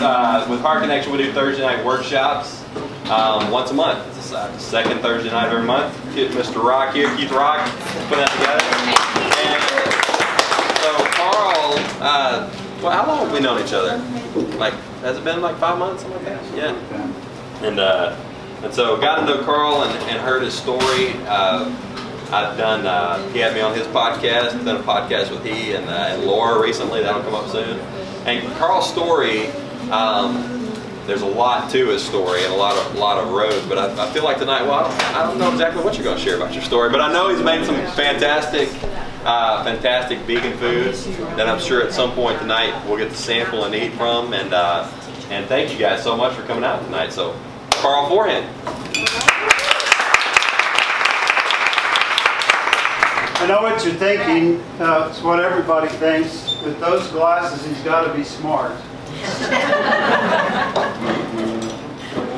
with Heart Connection, we do Thursday night workshops once a month. It's the second Thursday night of every month. Get Mr. Rock here, Keith Rock, put that together. And so Karl, well, how long have we known each other? Like, has it been like 5 months, something like that? Yeah. And so got to know Karl and heard his story. I've done, he had me on his podcast. I've done a podcast with he and Laura recently. That'll come up soon. And Karl's story, there's a lot to his story and a lot of road. But I feel like tonight, well, I don't know exactly what you're going to share about your story, but I know he's made some fantastic vegan foods that I'm sure at some point tonight we'll get to sample and eat from. And thank you guys so much for coming out tonight. So, Karl, forehand. I know what you're thinking. It's what everybody thinks. With those glasses, he's got to be smart.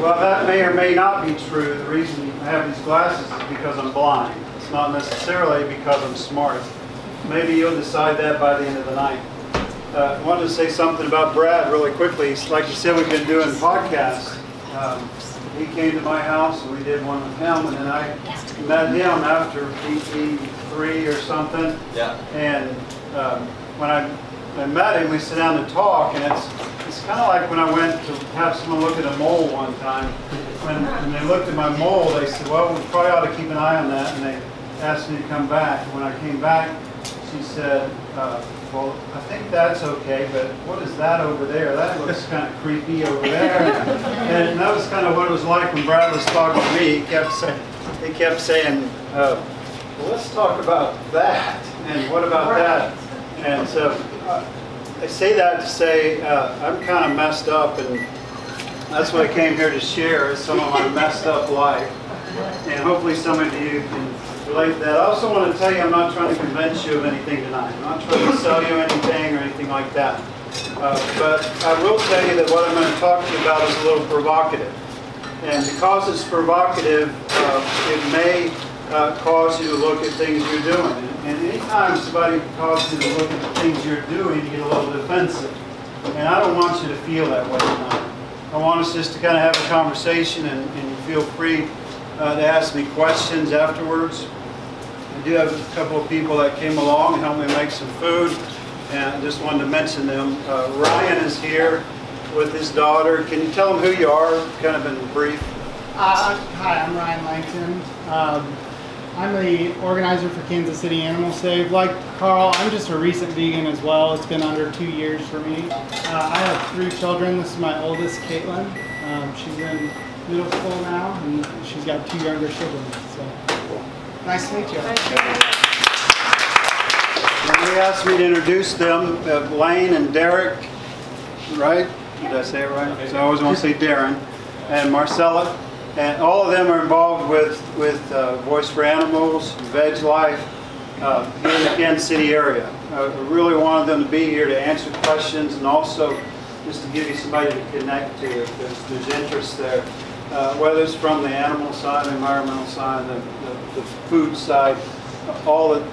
Well, that may or may not be true. The reason I have these glasses is because I'm blind. It's not necessarily because I'm smart. Maybe you'll decide that by the end of the night. I wanted to say something about Brad really quickly. Like you said, we've been doing podcasts. He came to my house and we did one with him, and then I met him after PT3 or something. Yeah. And when I met him, we sat down to talk, and it's kind of like when I went to have someone look at a mole one time. When they looked at my mole, they said, well, we probably ought to keep an eye on that, and they asked me to come back. When I came back, she said, well, I think that's okay, but what is that over there? That looks kind of creepy over there. And that was kind of what it was like when Brad was talking to me. He kept saying, well, let's talk about that, and what about that? And so I say that to say I'm kind of messed up, and that's what I came here to share, is some of my messed up life. And hopefully some of you can relate to that. I also want to tell you, I'm not trying to convince you of anything tonight. I'm not trying to sell you anything or anything like that. But I will tell you that what I'm going to talk to you about is a little provocative. And because it's provocative, it may cause you to look at things you're doing. And anytime somebody causes you to look at the things you're doing, you get a little defensive. And I don't want you to feel that way tonight. I want us just to kind of have a conversation, and you feel free to ask me questions afterwards. I do have a couple of people that came along and helped me make some food, and I just wanted to mention them. Ryan is here with his daughter. Can you tell them who you are, kind of in brief? Hi, I'm Ryan Langton. I'm the organizer for Kansas City Animal Save. Like Karl, I'm just a recent vegan as well. It's been under 2 years for me. I have 3 children. This is my oldest, Caitlin. She's in middle school now, and she's got 2 younger siblings. So, nice to meet you. They asked me to introduce them, Lane and Derek, right? Did I say it right? So I always want to say Darren, and Marcella. And all of them are involved with Voice for Animals, Veg Life, here in the Kansas City area. I really wanted them to be here to answer questions, and also just to give you somebody to connect to if there's interest there. Whether it's from the animal side, the environmental side, the food side,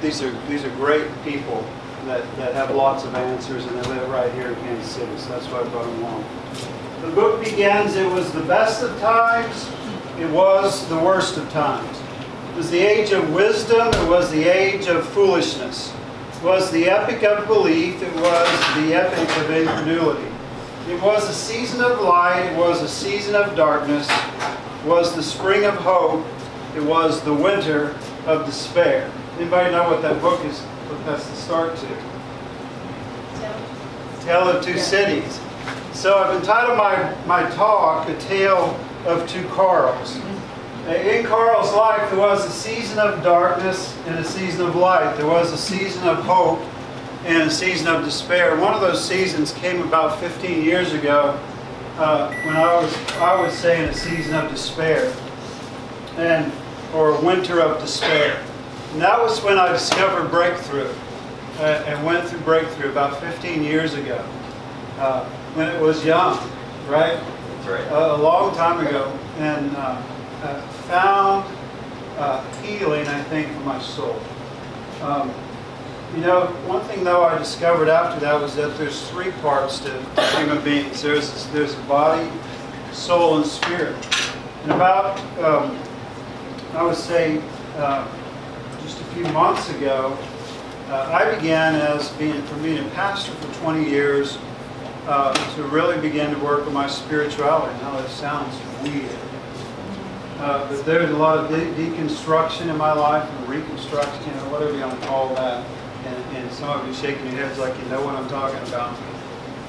these are great people that have lots of answers, and they live right here in Kansas City, so that's why I brought them along. The book begins, it was the best of times, it was the worst of times. It was the age of wisdom, it was the age of foolishness. It was the epic of belief, it was the epic of incredulity. It was a season of light, it was a season of darkness, it was the spring of hope, it was the winter of despair. Anybody know what that book is, what that's the start to? Tale of Two Cities. So I've entitled my talk, A Tale of Two Karls. In Karl's life there was a season of darkness and a season of light. There was a season of hope and a season of despair. One of those seasons came about 15 years ago when I was saying a season of despair, or a winter of despair. And that was when I discovered breakthrough and went through breakthrough about 15 years ago when it was young, right? That's right. A long time ago, and found healing, I think, for my soul. You know, one thing though I discovered after that was that there's three parts to human beings. There's a body, soul, and spirit. And about, I would say, just a few months ago, I began as being a pastor for 20 years to really begin to work on my spirituality. Now that sounds weird. But there's a lot of deconstruction in my life, and reconstruction, you know, whatever you want to call that. And some of you shaking your heads like you know what I'm talking about.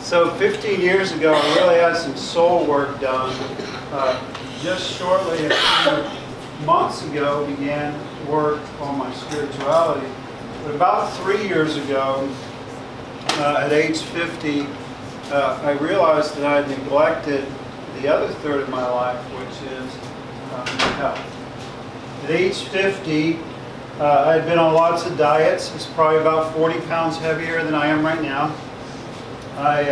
So 15 years ago, I really had some soul work done. Just shortly, a few months ago, began to work on my spirituality. But about 3 years ago, at age 50, I realized that I had neglected the other third of my life, which is my health. At age 50, I had been on lots of diets. It's probably about 40 pounds heavier than I am right now. I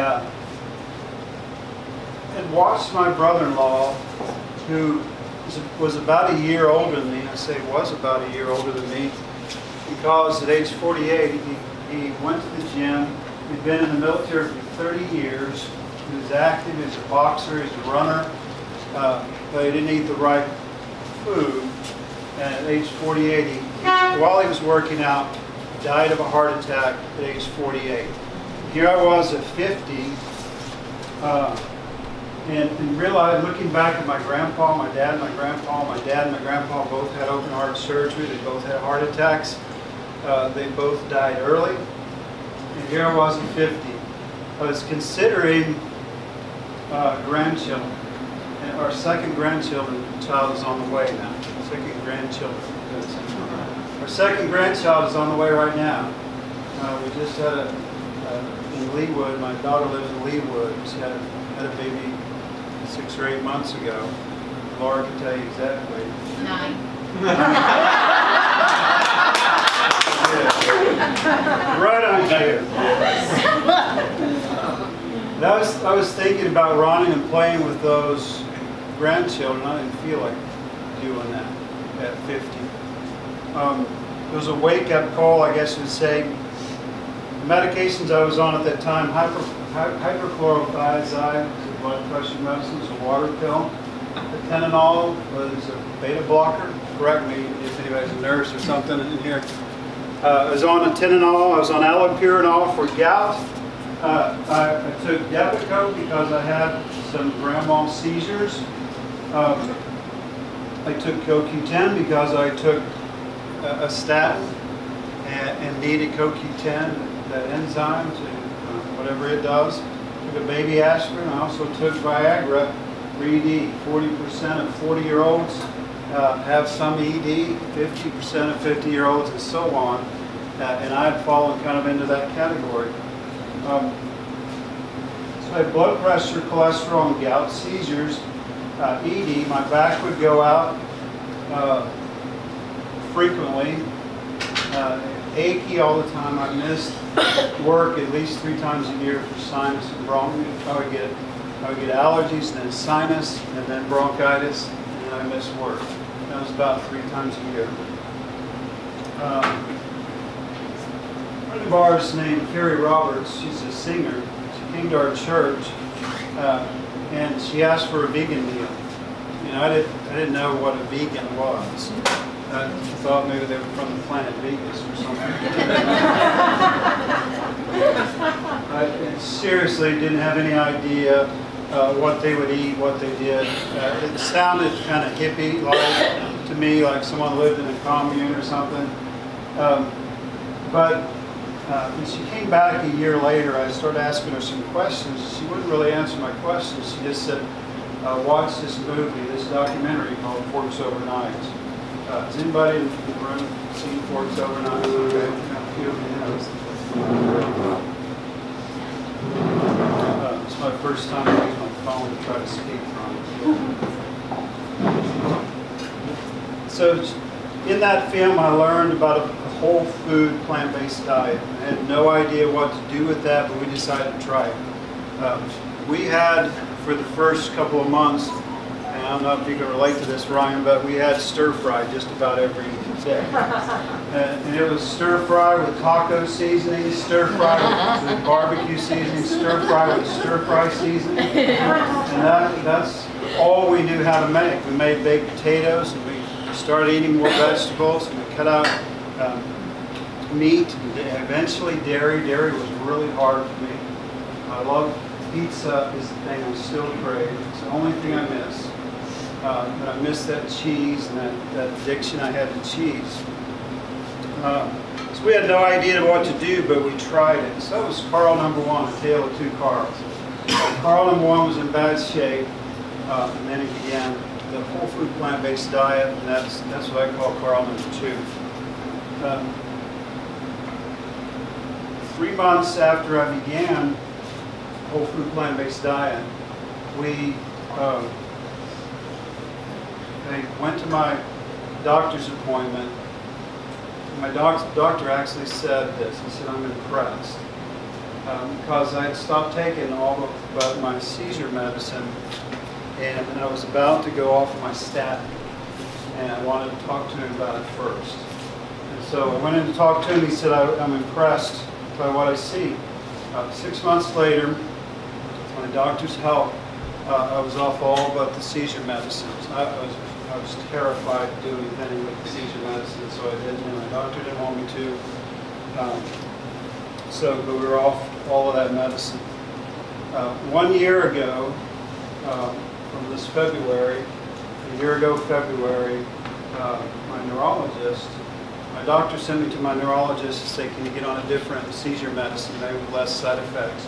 had watched my brother-in-law, who was about a year older than me. I say was about a year older than me because at age 48, he went to the gym. He'd been in the military for 30 years. He was active. He was a boxer. He was a runner. But he didn't eat the right food. And at age 48, while he was working out, died of a heart attack at age 48. Here I was at 50, and realized, looking back at my grandpa, my dad and my grandpa both had open heart surgery. They both had heart attacks. They both died early. And here I was at 50. I was considering grandchildren. And our second child is on the way now. Our second grandchild is on the way right now. We just had in Leewood. My daughter lives in Leewood. She had a baby 6 or 8 months ago. Laura can tell you exactly. 9. Right on here. And I was thinking about running and playing with those grandchildren. I didn't feel like doing that at 50. It was a wake-up call, I guess you would say. The medications I was on at that time, hyperchlorothiazide, was a blood pressure medicine, was a water pill. The Atenolol was a beta blocker. Correct me if anybody's a nurse or something in here. I was on Atenolol. I was on allopurinol for gout. I took Depakote because I had some grand mal seizures. I took CoQ10 because I took a statin and needed CoQ10, that enzyme, to whatever it does. Took a baby aspirin. I also took Viagra for ED. 40% of 40-year-olds have some ED, 50% of 50-year-olds, and so on. And I had fallen kind of into that category. So I had blood pressure, cholesterol, and gout, seizures, ED. My back would go out frequently, achy all the time. I missed work at least 3 times a year for sinus and bronchitis. I would get allergies, then sinus, and then bronchitis, and I missed work. That was about 3 times a year. A friend of ours named Carrie Roberts, she's a singer. She came to our church, and she asked for a vegan meal. You know, I didn't know what a vegan was. I thought maybe they were from the planet Vegas or something. I seriously didn't have any idea what they would eat, what they did. It sounded kind of hippie-like to me, like someone lived in a commune or something. But when she came back a year later, I started asking her some questions. She wouldn't really answer my questions. She just said, watch this movie, this documentary called Forks Over Knives. Has anybody in the room seen Forks Over Knives? Okay, a few of you know. It's my first time using my phone to try to speak from it. So in that film, I learned about a whole food, plant-based diet. I had no idea what to do with that, but we decided to try it. We had, for the first couple of months, and I don't know if you can relate to this, Ryan, but we had stir-fry just about every day. And it was stir fry with taco seasoning, stir fry with barbecue seasoning, stir fry with stir fry seasoning. And that's all we knew how to make. We made baked potatoes, and we started eating more vegetables, and we cut out meat, and eventually dairy. Dairy was really hard for me. I love pizza is the thing I still crave. It's the only thing I miss. But I miss that cheese and that addiction I had to cheese. So we had no idea what to do, but we tried it. So that was Karl #1, A Tale of Two Karls. Karl #1 was in bad shape, and then he began the whole food plant-based diet, and that's what I call Karl #2. 3 months after I began whole food plant-based diet, I went to my doctor's appointment. My doctor actually said this. He said, "I'm impressed," because I had stopped taking all of my seizure medicine, and I was about to go off of my statin, and I wanted to talk to him about it first. And so I went in to talk to him. He said, "I'm impressed by what I see." 6 months later, with my doctor's help, I was off all but the seizure medicines. I was terrified to do anything with the seizure medicine, so I didn't, and my doctor didn't want me to. But we were off all of that medicine. 1 year ago, from this February, a year ago February, my doctor sent me to my neurologist to say, "Can you get on a different seizure medicine, maybe with less side effects?"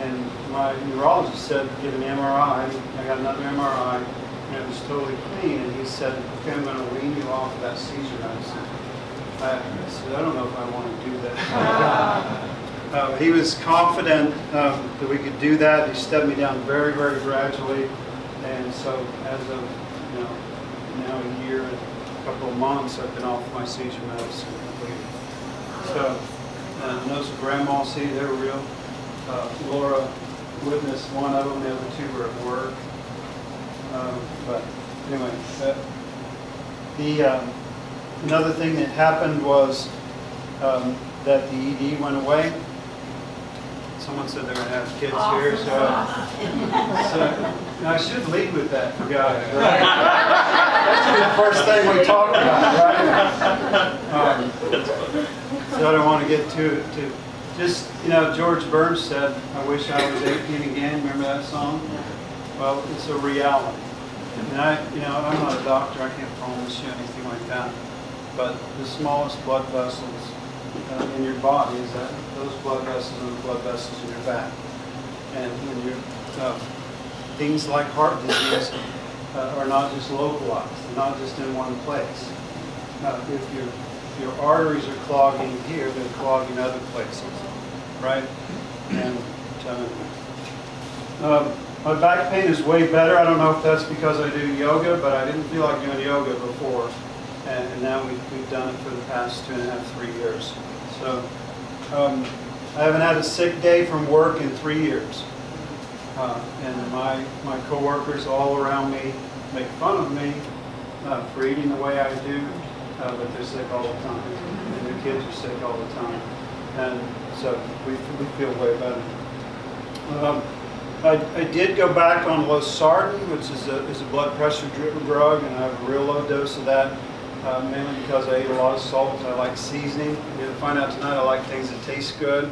And my neurologist said, "Get an MRI." I got another MRI, and it was totally clean. And he said, "Okay, I'm going to wean you off of that seizure medicine." I said, "I don't know if I want to do that." He was confident that we could do that. He stepped me down very, very gradually. And so as of now a year and a couple of months, I've been off my seizure medicine completely. So those grandma see, they were real. Laura witnessed one of them, the other two were at work. But anyway, another thing that happened was that the ED went away. Someone said they were going to have kids here, so I should lead with that for guys, right? That should be the first thing we talk about, right? So I don't want to get too just, George Burns said, "I wish I was 18 again." Remember that song? Well, it's a reality. And I'm not a doctor. I can't promise you anything like that. But the smallest blood vessels in your body is those blood vessels are the blood vessels in your back. And when things like heart disease are not just localized, they're not just in one place. If your arteries are clogging here, they're clogging other places, right? And my back pain is way better. I don't know if that's because I do yoga, but I didn't feel like doing yoga before. And now we've done it for the past 2.5, 3 years. So I haven't had a sick day from work in 3 years. And my coworkers all around me make fun of me for eating the way I do, but they're sick all the time. And their kids are sick all the time. And so we feel way better. I did go back on losartan, which is a blood pressure drug, and I have a real low dose of that, mainly because I eat a lot of salt. I like seasoning. You're going to find out tonight I like things that taste good.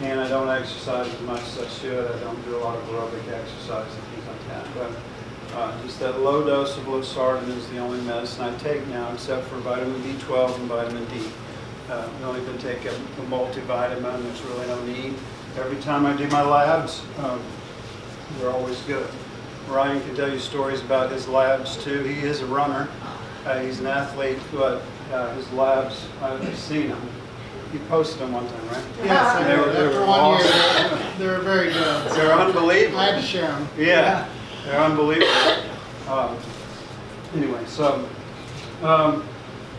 And I don't exercise as much as I should. I don't do a lot of aerobic exercise and things like that. But just that low dose of losartan is the only medicine I take now, except for vitamin B12 and vitamin D. I've only been taking a multivitamin. There's really no need. Every time I do my labs, they're always good. Ryan can tell you stories about his labs too. He is a runner. He's an athlete, but his labs, I've seen them. You posted them one time, right? Yes, they were awesome. They were very good. They're unbelievable. I had to share them. Yeah, they're unbelievable. Anyway, so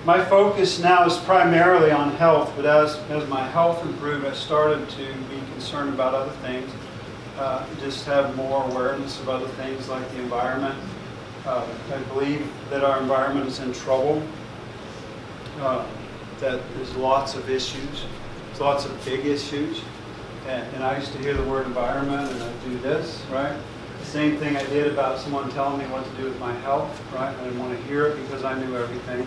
my focus now is primarily on health, but as my health improved, I started to be concerned about other things, just have more awareness of other things like the environment. I believe that our environment is in trouble, that there's lots of issues, there's lots of big issues. And I used to hear the word environment and I'd do this, right? The same thing I did about someone telling me what to do with my health, right? I didn't want to hear it because I knew everything.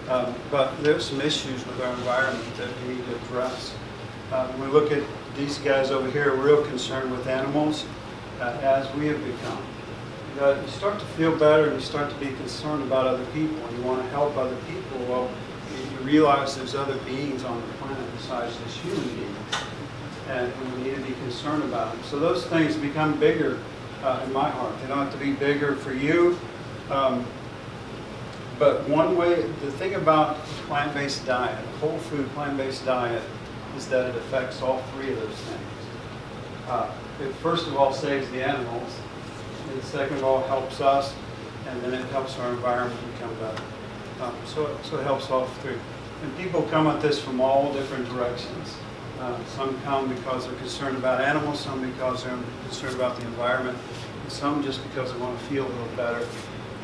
But there's some issues with our environment that we need to address. When we look at these guys over here, real concerned with animals, as we have become. You start to feel better and you start to be concerned about other people and you want to help other people. Well, you realize there's other beings on the planet besides this human being. And we need to be concerned about them. So those things become bigger in my heart. They don't have to be bigger for you. But one way, the thing about plant-based diet, whole food plant-based diet, is that it affects all three of those things. It first of all saves the animals, and second of all helps us, and then it helps our environment become better. So it helps all three. And people come at this from all different directions. Some come because they're concerned about animals, some because they're concerned about the environment, and some just because they want to feel a little better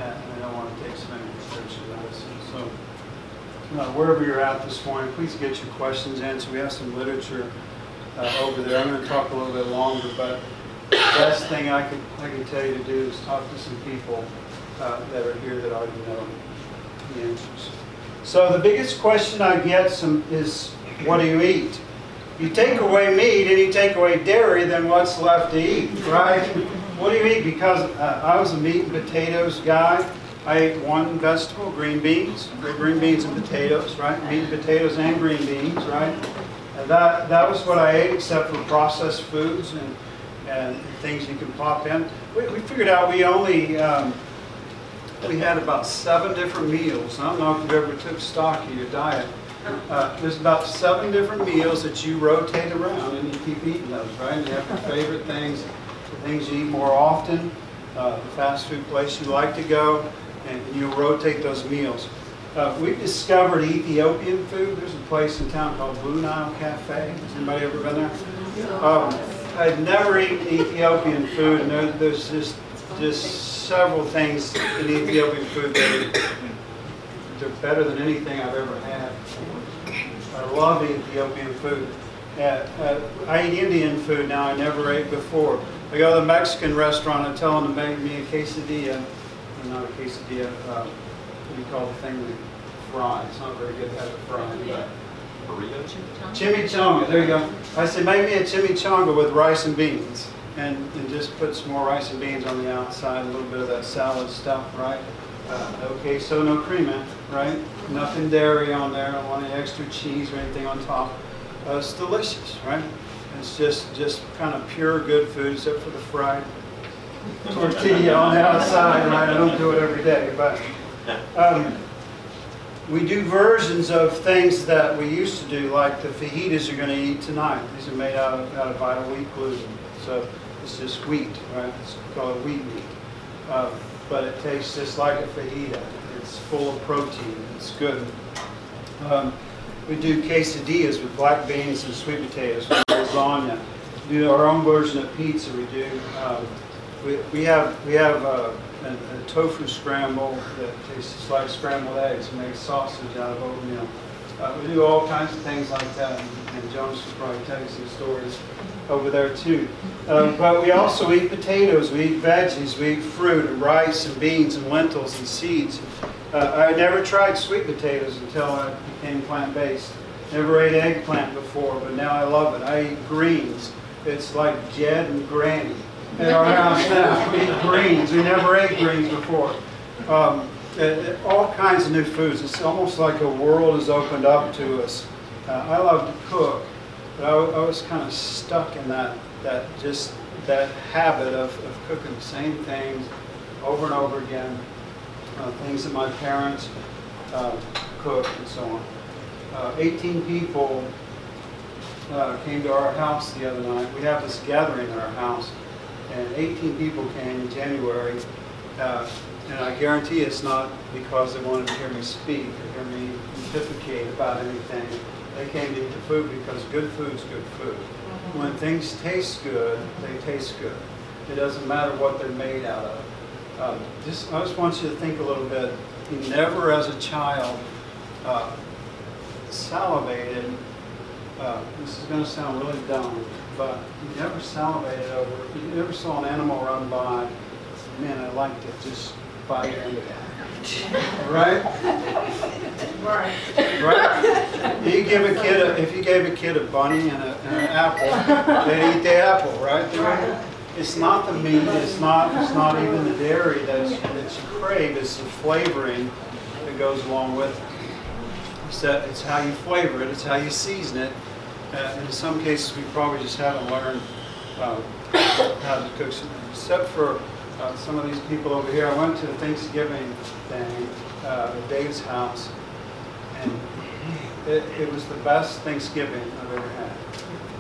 and they don't want to take so many prescription medicine. So wherever you're at this morning, please get your questions answered. We have some literature over there. I'm going to talk a little bit longer, but the best thing I can tell you to do is talk to some people that are here that already know the answers. So the biggest question I get is, what do you eat? You take away meat and you take away dairy, then what's left to eat, right? What do you eat? Because I was a meat and potatoes guy. I ate one vegetable, green beans. Green beans and potatoes, right? Meat, potatoes, and green beans, right? And that was what I ate, except for processed foods and things you can pop in. We figured out we only we had about 7 different meals. I don't know if you ever took stock of your diet. There's about 7 different meals that you rotate around, and you keep eating those, right? You have your favorite things, the things you eat more often, the fast food place you like to go, and you rotate those meals. We've discovered Ethiopian food. There's a place in town called Blue Nile Cafe. Has anybody ever been there? I'd never eaten Ethiopian food, and there's just several things in Ethiopian food that they're better than anything I've ever had. I love Ethiopian food. I eat Indian food now. I never ate before. I go to the Mexican restaurant. I tell them to make me a quesadilla. Not a quesadilla. What do you call the thing we fry? It's not very good to have it fried. Burrito? Chimichanga. There you go. I say, make me a chimichanga with rice and beans. And just put some more rice and beans on the outside, a little bit of that salad stuff, right? No queso, no crema, right? Nothing dairy on there. I don't want any extra cheese or anything on top. It's delicious, right? It's just kind of pure good food, except for the fried tortilla on the outside, right? I don't do it every day, but we do versions of things that we used to do, like the fajitas you're going to eat tonight. These are made out of vital wheat gluten, so it's just wheat, right? It's called wheat meat. But it tastes just like a fajita. It's full of protein. It's good. We do quesadillas with black beans and sweet potatoes, lasagna. We do our own version of pizza. We do. We have a tofu scramble that tastes just like scrambled eggs. We make sausage out of oatmeal. We do all kinds of things like that, and Jonas will probably tell you some stories over there too. But we also eat potatoes, we eat veggies, we eat fruit and rice and beans and lentils and seeds. I never tried sweet potatoes until I became plant-based. Never ate eggplant before, but now I love it. I eat greens. It's like Jed and Granny at our house now. We eat greens. We never ate greens before. All kinds of new foods. It's almost like a world has opened up to us. I love to cook, but I was kind of stuck in that habit of cooking the same things over and over again. Things that my parents cooked and so on. 18 people came to our house the other night. We have this gathering at our house, and 18 people came in January. And I guarantee it's not because they wanted to hear me speak or hear me pontificate about anything. They came to eat the food because good food's good food. When things taste good, they taste good. It doesn't matter what they're made out of. I just want you to think a little bit. You never, as a child, salivated. This is going to sound really dumb, but you never salivated over. You never saw an animal run by. Man, I'd like to just bite into that. Right? Right. You give a kid if you gave a kid a bunny and an apple, they'd eat the apple, right? It's not the meat. It's not even the dairy that you crave. It's the flavoring that goes along with it. It's how you flavor it. It's how you season it. And in some cases, we probably just haven't learned how to cook. Except for some of these people over here. I went to the Thanksgiving thing at Dave's house, and it was the best Thanksgiving I've ever had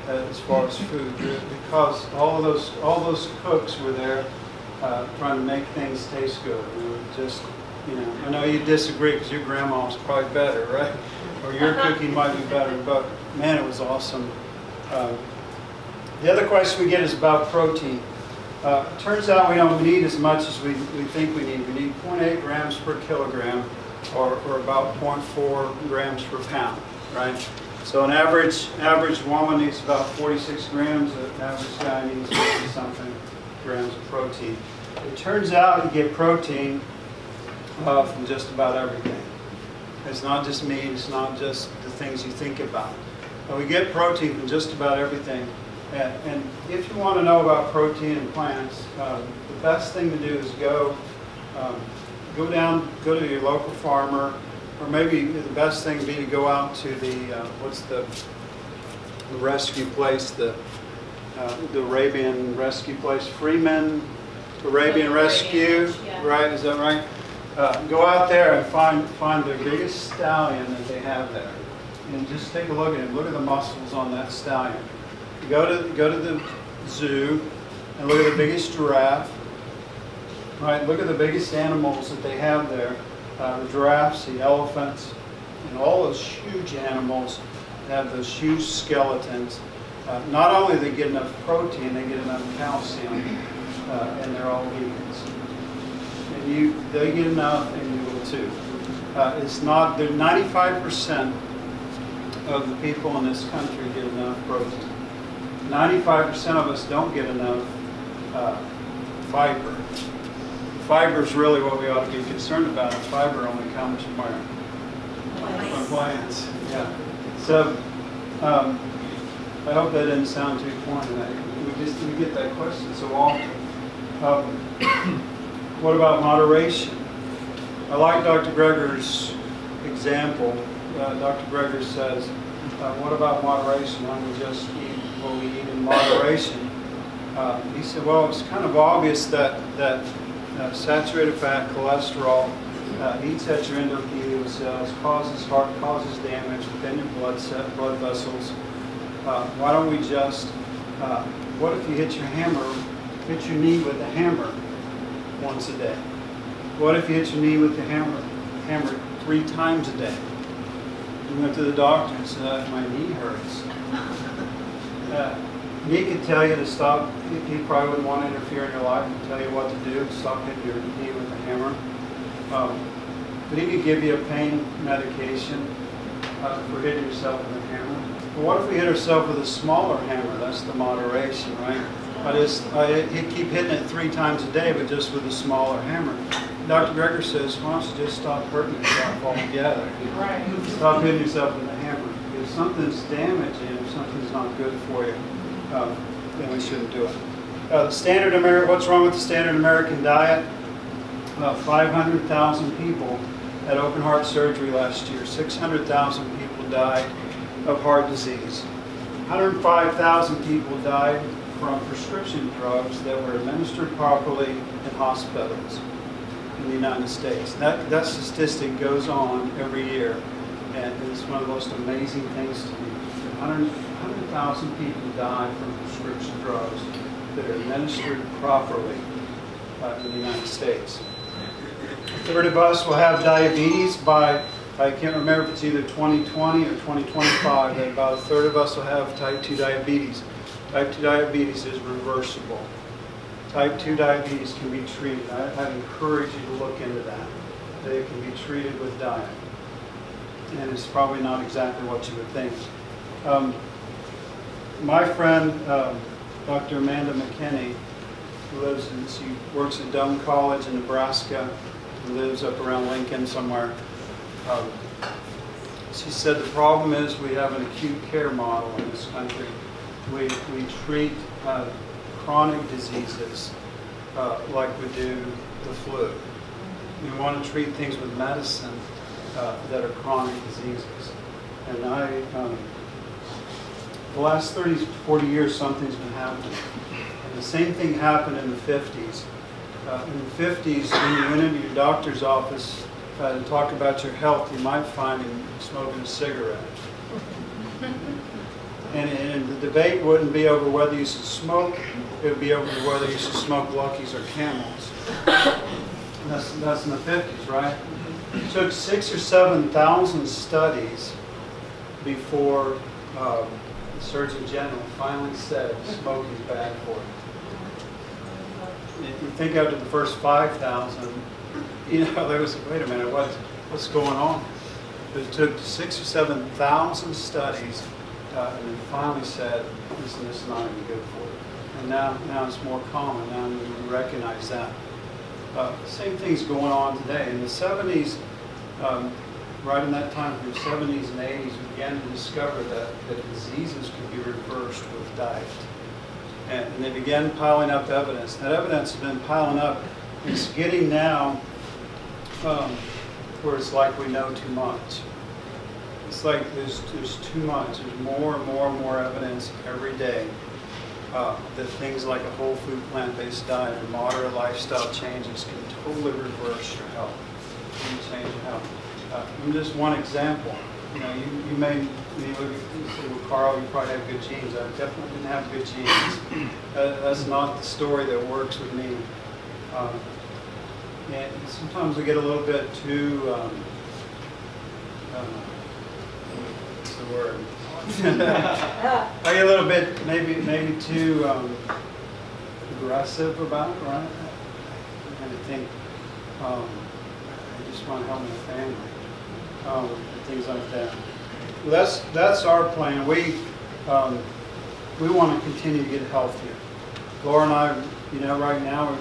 as far as food, because all those cooks were there trying to make things taste good. We were just, I know you disagree because your grandma was probably better, right? Or your cooking might be better, but man, it was awesome. The other question we get is about protein. It turns out we don't need as much as we think we need. We need 0.8 grams per kilogram, or about 0.4 grams per pound, right? So an average woman needs about 46 grams. An average guy needs 50-something grams of protein. It turns out you get protein from just about everything. It's not just meat. It's not just the things you think about. But we get protein from just about everything. And if you want to know about protein in plants, the best thing to do is go to your local farmer, or maybe the best thing would be to go out to the what's the rescue place, the Arabian rescue place, Freeman Arabian Rescue, yeah. Right? Is that right? Go out there and find the biggest stallion that they have there, and just take a look at it. Look at the muscles on that stallion. Go to the zoo and look at the biggest giraffe. Right, look at the biggest animals that they have there. The giraffes, the elephants, and all those huge animals have those huge skeletons. Not only do they get enough protein, they get enough calcium, and they're all vegans. And they get enough, and you will too. It's not. 95% of the people in this country get enough protein. 95% of us don't get enough fiber. Fiber is really what we ought to be concerned about. And fiber only comes from where? From plants. Yeah. So I hope that didn't sound too pointed. We get that question so often. What about moderation? I like Dr. Greger's example. Dr. Greger says, what about moderation? Why don't we just eat what we eat in moderation? He said, well, it's kind of obvious that saturated fat, cholesterol, eats at your endothelial cells, causes heart, causes damage within your blood vessels. Why don't we just, what if you hit your knee with a hammer once a day? What if you hit your knee with the hammer 3 times a day? You went to the doctor and said, my knee hurts. He could tell you to stop. He probably wouldn't want to interfere in your life and tell you what to do. Stop hitting your knee with a hammer. But he could give you a pain medication for hitting yourself with a hammer. But what if we hit ourselves with a smaller hammer? That's the moderation, right? He'd keep hitting it 3 times a day, but just with a smaller hammer. Dr. Greger says, why don't you just stop hurting yourself altogether? Right. Stop hitting yourself with a hammer. If something's damaging, if something's not good for you, then we shouldn't do it. What's wrong with the standard American diet? About 500,000 people had open heart surgery last year. 600,000 people died of heart disease. 105,000 people died from prescription drugs that were administered properly in hospitals in the United States. That statistic goes on every year, and it's one of the most amazing things to me. 100,000 people die from prescription drugs that are administered properly in the United States. A third of us will have diabetes by, I can't remember if it's either 2020 or 2025, that about a third of us will have type 2 diabetes. Type 2 diabetes is reversible. Type 2 diabetes can be treated. I encourage you to look into that. That it can be treated with diet. And it's probably not exactly what you would think. My friend, Dr. Amanda McKinney, she works at Doane College in Nebraska, and lives up around Lincoln somewhere. She said the problem is we have an acute care model in this country. We treat chronic diseases like we do the flu. We want to treat things with medicine that are chronic diseases. And the last 30, 40 years, something's been happening. And the same thing happened in the 50s. In the 50s, when you went into your doctor's office to talk about your health, you might find him smoking a cigarette. And the debate wouldn't be over whether you should smoke, it would be over whether you should smoke Luckies or Camels. That's in the 50s, right? It took 6,000 or 7,000 studies before the Surgeon General finally said smoking is bad for you. If you think after the first 5,000, there was, wait a minute, what's going on? But it took 6,000 or 7,000 studies, and then finally said, listen, this is not even good for you. And now it's more common. Now we recognize that. Same thing's going on today. In the 70s, right in that time, from the 70s and 80s, we began to discover that diseases could be reversed with diet. And they began piling up evidence. That evidence has been piling up. It's getting now where it's like we know too much. It's like there's too much. There's more and more and more evidence every day that things like a whole food plant-based diet and moderate lifestyle changes can totally reverse your health. Can change your health. Just one example. You may look at you say, well, Karl, you probably have good genes. I definitely didn't have good genes. That's not the story that works with me. And sometimes we get a little bit too, what's the word? I get a little bit, maybe too aggressive about it, right? I kind of think, I just want to help my family, and things like that. Well, that's our plan. We want to continue to get healthier. Laura and I, right now we're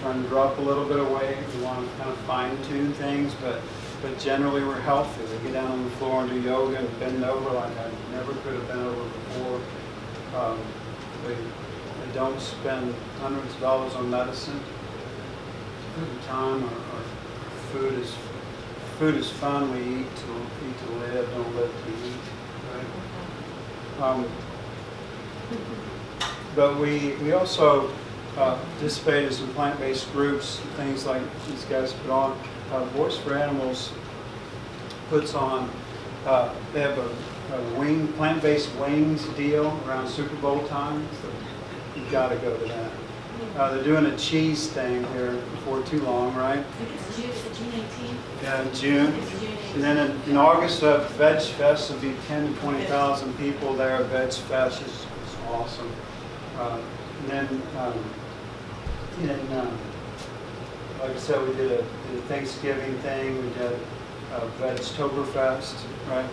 trying to drop a little bit of weight. We want to kind of fine-tune things, but generally we're healthy. We get down on the floor and do yoga and bend over like I never could have been over before. We don't spend hundreds of dollars on medicine. Good time. Our food is fun. We eat to live, don't live to eat. Right? But we also participate in some plant-based groups, things like these guys put on. Voice for Animals puts on, they have a plant-based wings deal around Super Bowl time, so you've got to go to that. They're doing a cheese thing here before too long, right? It's June 18th. Yeah, in June. And then in August, Veg Fest will be 10 to 20,000 people there at Veg Fest. It's awesome. And then, like I said, we did a Thanksgiving thing. We did a Vegtoberfest, right?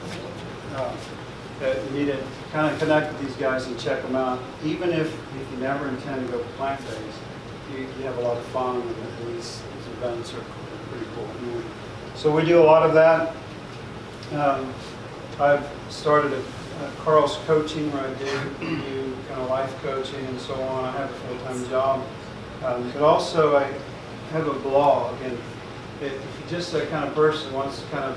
You need to kind of connect with these guys and check them out. Even if you never intend to go plant-based, you have a lot of fun, and these events are pretty cool. So we do a lot of that. I've started Karl's coaching, where I do kind of life coaching and so on. I have a full-time job, but also I have a blog. And if you're just that kind of person who wants to kind of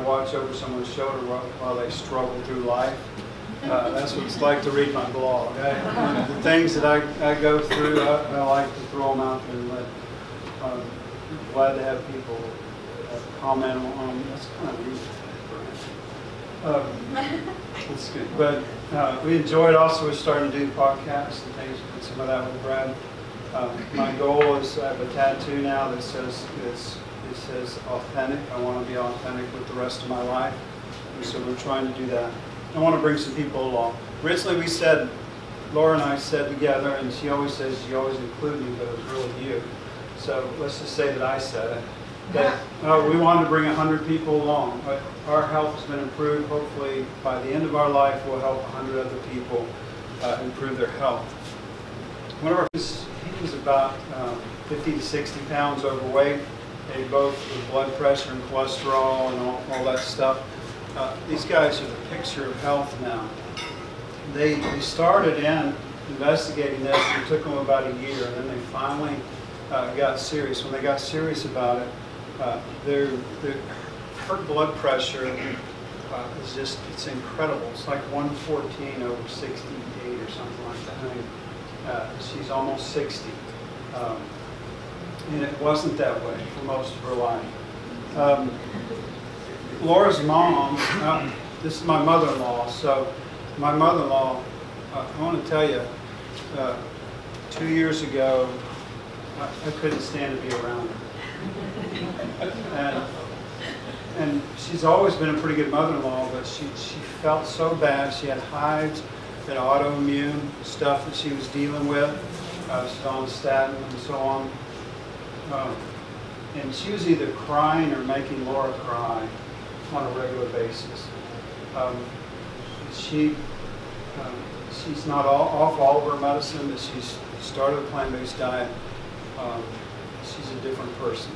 watch over someone's shoulder while they struggle through life, that's what it's like to read my blog. The things that I go through, I like to throw them out there and let. Glad to have people comment on them. That's kind of neat. That's good. But we enjoyed also, we're starting to do podcasts and things, and some of that with Brad. My goal is I have a tattoo now that says it says authentic. I want to be authentic with the rest of my life. And so we're trying to do that. I want to bring some people along. Originally we said Laura and I said together, and she always says you always include me, but it was really you. So let's just say that I said it. That we wanted to bring 100 people along. Our health has been improved. Hopefully, by the end of our life, we'll help 100 other people improve their health. One of our friends, he was about 50 to 60 pounds overweight. They both with blood pressure and cholesterol and all that stuff. These guys are the picture of health now. They started in investigating this, and it took them about a year, and then they finally got serious. When they got serious about it, her blood pressure is just, it's incredible. It's like 114 over 68 or something like that. I mean, she's almost 60. And it wasn't that way for most of her life. Laura's mom, this is my mother-in-law, so my mother-in-law, I want to tell you, 2 years ago, I couldn't stand to be around her. And she's always been a pretty good mother-in-law, but she felt so bad. She had hives and autoimmune stuff that she was dealing with. She's on statin and so on. And she was either crying or making Laura cry on a regular basis. She's not off all of her medicine, but she's started a plant-based diet. She's a different person.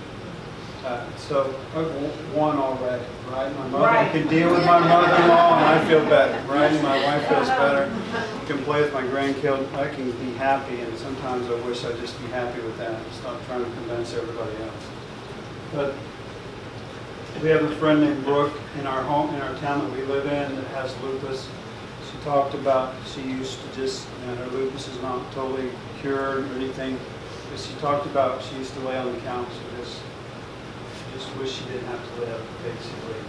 So I've won already, right? My mother, I can deal with my mother-in-law and I feel better, right? My wife feels better. I can play with my grandkids. I can be happy, and sometimes I wish I'd just be happy with that and stop trying to convince everybody else. But we have a friend named Brooke in our home, in our town that we live in, that has lupus. She talked about she used to just, her lupus is not totally cured or anything, but she talked about she used to lay on the couch and just wish she didn't have to live, basically,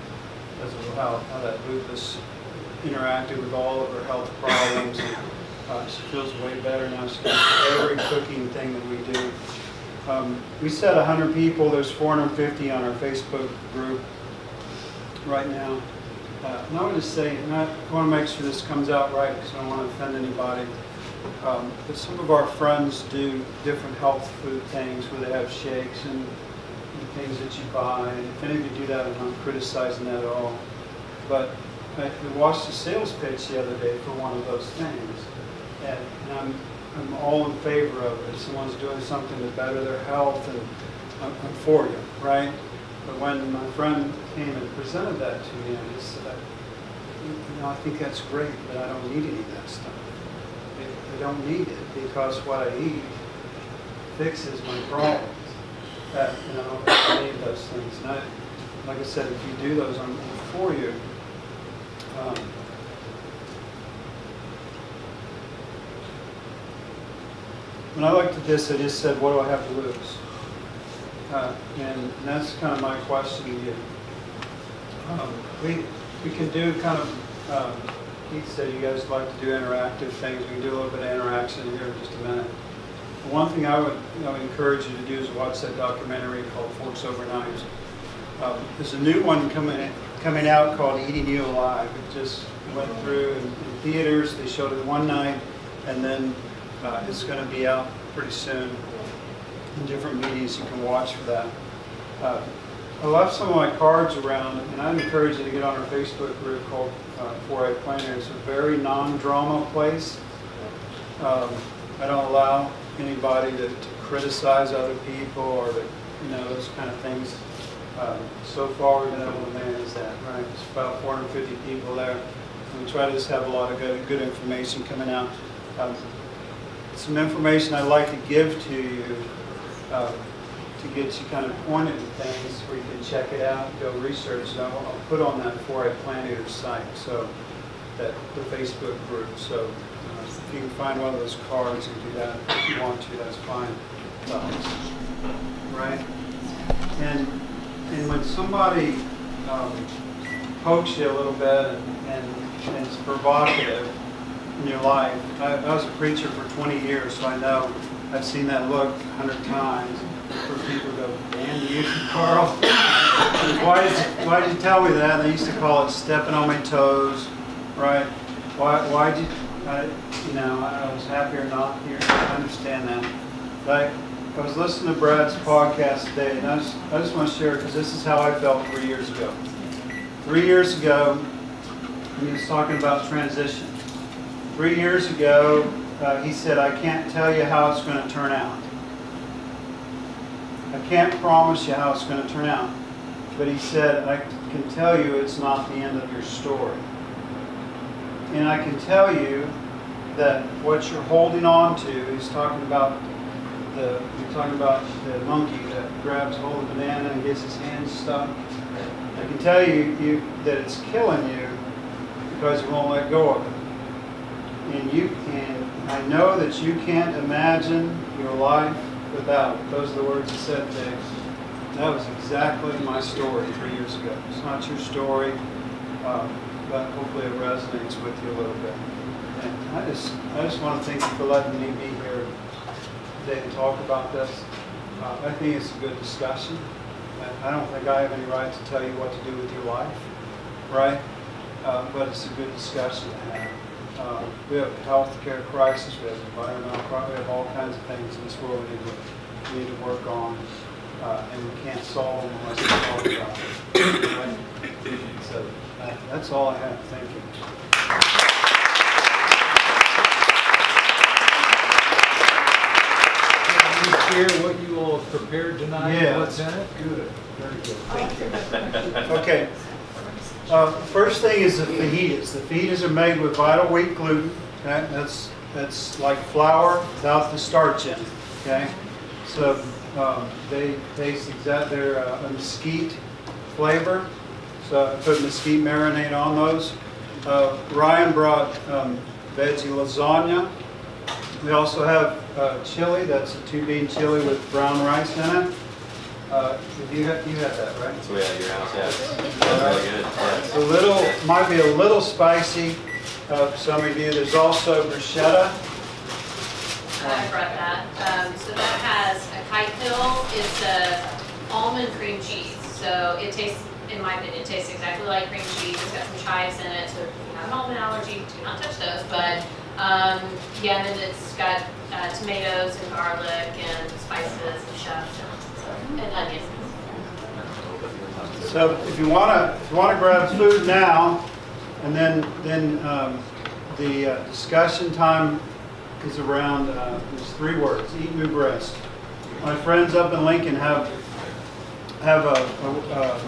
because of how that lupus interacted with all of her health problems. And, she feels way better now. She does every cooking thing that we do. We said 100 people. There's 450 on our Facebook group right now. And I would just say, and I want to make sure this comes out right because I don't want to offend anybody, but some of our friends do different health food things where they have shakes and things that you buy. And if any of you do that, I'm not criticizing that at all. But I watched a sales pitch the other day for one of those things. And I'm all in favor of it. If someone's doing something to better their health, and I'm for you, right? But when my friend came and presented that to me, I just said, I think that's great, but I don't need any of that stuff. I don't need it because what I eat fixes my problems. I need those things. And like I said, if you do those, I'm for you. When I looked at this, I just said, what do I have to lose? And that's kind of my question to you. We can do kind of, Keith said you guys like to do interactive things. We can do a little bit of interaction here in just a minute. The one thing I would encourage you to do is watch that documentary called Forks Over Knives. There's a new one coming out called Eating You Alive. It just went through in theaters. They showed it one night, and then it's going to be out pretty soon in different medias. You can watch for that. I left some of my cards around, and I'd encourage you to get on our Facebook group called 4A Planner. It's a very non-drama place. I don't allow anybody to criticize other people or to, those kind of things. So far, we've been able to manage that, right? It's about 450 people there. And we try to just have a lot of good information coming out. Some information I'd like to give to you to get you kind of pointed to things where you can check it out, go research it. I'll put on that 4A Planner site, so that the Facebook group. So if you can find one of those cards and do that if you want to, that's fine. Right? And when somebody pokes you a little bit and it's provocative in your life, I was a preacher for 20 years, so I know I've seen that look 100 times where people go, "Damn you, Karl. Why did you tell me that?" And they used to call it stepping on my toes, right? Why'd you? I was happier not here. I understand that. But I was listening to Brad's podcast today, and I just want to share because this is how I felt 3 years ago. 3 years ago, he was talking about transition. 3 years ago, he said, I can't tell you how it's going to turn out. I can't promise you how it's going to turn out. But he said, I can tell you it's not the end of your story. And I can tell you that what you're holding on to, he's talking about the monkey that grabs hold of the banana and gets his hands stuck. I can tell you that it's killing you because you won't let go of it. And I know that you can't imagine your life without it. Those are the words he said today. That was exactly my story 3 years ago. It's not your story, but hopefully it resonates with you a little bit. And I just want to thank you for letting me be here today to talk about this. I think it's a good discussion. I don't think I have any right to tell you what to do with your life, right? But it's a good discussion to have. We have a health care crisis, we have environmental crisis, we have all kinds of things in this world we need to work on, and we can't solve them unless we talk about it. Right? So that's all I have. Thank you. Share what you all have prepared tonight? Yeah, what's in it? Good. Very good. Thank you. Okay. First thing is the fajitas. The fajitas are made with vital wheat gluten. Okay, that's like flour without the starch in it. Okay, so they taste they're a mesquite flavor. So I put mesquite marinade on those. Ryan brought veggie lasagna. We also have chili. That's a 2-bean chili with brown rice in it. You had that, right? So we had your house, yeah. That's really good. Yeah. It's might be a little spicy for some of you. There's also bruschetta. I brought that. So that has a kite hill. It's a almond cream cheese. So it tastes, in my opinion, it tastes exactly like cream cheese. It's got some chives in it. So if you have an almond allergy, do not touch those. But yeah, and then it's got tomatoes and garlic and spices and stuff. And onions. So if you want to grab food now, and then the discussion time is around. There's 3 words: eat, move, rest. My friends up in Lincoln have a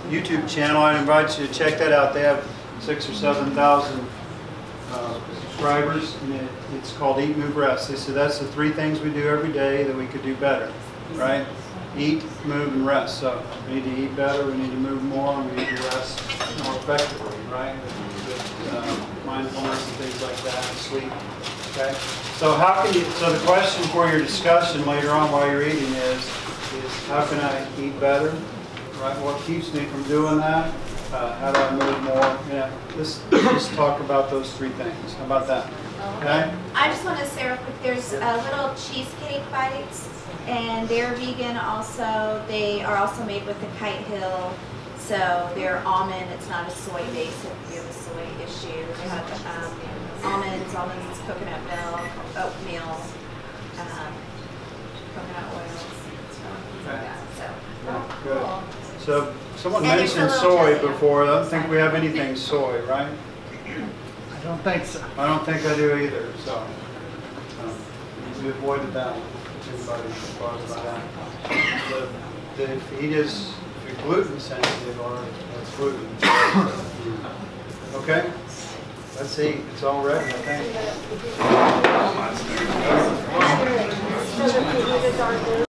YouTube channel. I invite you to check that out. They have 6,000 or 7,000 subscribers, and it's called Eat, Move, Rest. They said that's the 3 things we do every day that we could do better, right? Eat, move, and rest. So we need to eat better, we need to move more, and we need to rest more effectively, right? With mindfulness and things like that, and sleep. Okay. So how can you? So the question for your discussion later on while you're eating is how can I eat better? Right. What keeps me from doing that? How do I move more? Yeah. Let's just talk about those 3 things. How about that? Okay. I just want to say real quick. There's little cheesecake bites. And they're vegan also. They are also made with the Kite Hill. So they're almond. It's not a soy base if you have a soy issue. They have almonds, coconut milk, oatmeal, coconut oils, things like that. So, good. So someone And it's mentioned a little soy jelly. before. I don't think we have anything soy, right? I don't think so. I don't think I do either. So we avoided that one. Anybody bothered by that? The fajitas, if you're gluten sensitive, are that's gluten. Okay? Let's see. It's all ready, I think.